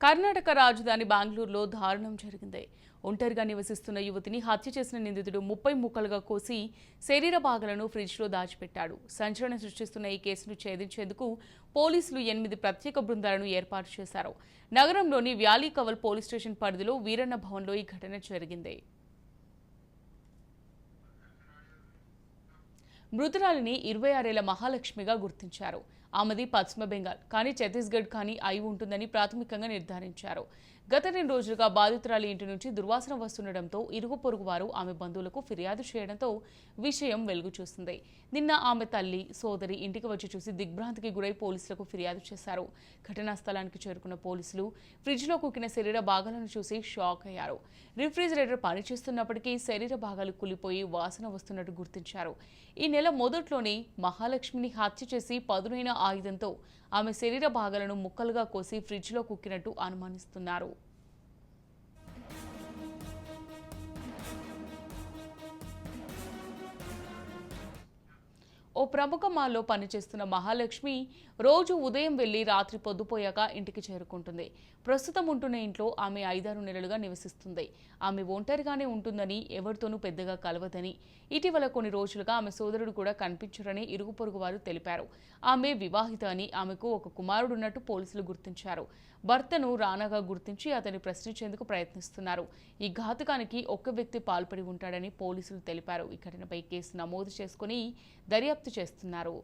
కర్ణాటక రాజధాని బెంగళూరులో దారుణం జరిగింది. ఒంటరిగా నివసిస్తున్న యువతిని హత్య చేసిన నిందితుడు 30 ముక్కలుగా కోసి శరీర భాగాలను ఫ్రిడ్జ్లో దాచిపెట్టాడు. సంచలనం సృష్టిస్తున్న ఈ కేసును ఛేదించేందుకు పోలీసులు 8 ప్రత్యేక బృందాలను ఏర్పాటు చేశారు. నగరంలోని వ్యాలీ కవల్ పోలీస్ స్టేషన్ పరిధిలో వీరన్న భవన్లో ఈ ఘటన జరిగింది. మృతురాలిని 26 ఏళ్ల మహాలక్ష్మిగా గుర్తించారు. ఆమెది పశ్చిమ బెంగాల్ కానీ ఛత్తీస్గఢ్ కానీ అయి ఉంటుందని ప్రాథమికంగా నిర్ధారించారు. గత 2 రోజులుగా బాధితురాలి ఇంటి నుంచి దుర్వాసన వస్తుండటంతో ఇరుగు పొరుగు వారు ఆమె బంధువులకు ఫిర్యాదు చేయడంతో విషయం వెలుగు చూసింది. నిన్న ఆమె తల్లి, సోదరి ఇంటికి వచ్చి చూసి దిగ్భ్రాంతికి గురై పోలీసులకు ఫిర్యాదు చేశారు. ఘటనా స్థలానికి చేరుకున్న పోలీసులు ఫ్రిడ్జ్లో కుక్కిన శరీర భాగాలను చూసి షాక్ అయ్యారు. రిఫ్రిజిరేటర్ పనిచేస్తున్నప్పటికీ శరీర భాగాలు కులిపోయి వాసన వస్తున్నట్టు గుర్తించారు. ఈ నెల మొదట్లోనే మహాలక్ష్మిని హత్య చేసి పదునైన ఆయుధంతో ఆమె శరీర భాగాలను ముక్కలుగా కోసి ఫ్రిడ్జ్లో కుక్కినట్టు అనుమానిస్తున్నారు. ఓ ప్రముఖ మాల్లో పనిచేస్తున్న మహాలక్ష్మి రోజు ఉదయం వెళ్లి రాత్రి పొద్దుపోయాక ఇంటికి చేరుకుంటుంది. ప్రస్తుతం ఉంటున్న ఇంట్లో ఆమె 5-6 నెలలుగా నివసిస్తుంది. ఆమె ఒంటరిగానే ఉంటుందని, ఎవరితోనూ పెద్దగా కలవదని, ఇటీవల కొన్ని రోజులుగా ఆమె సోదరుడు కూడా కనిపించరని ఇరుగు పొరుగు వారు తెలిపారు. ఆమె వివాహిత అని, ఆమెకు ఒక కుమారుడున్నట్టు పోలీసులు గుర్తించారు. భర్తను రానాగా గుర్తించి అతన్ని ప్రశ్నించేందుకు ప్రయత్నిస్తున్నారు. ఈ ఘాతుకానికి ఒక్క వ్యక్తి పాల్పడి ఉంటాడని పోలీసులు తెలిపారు. ఈ ఘటనపై కేసు నమోదు చేసుకుని దర్యాప్తు చేస్తున్నారు.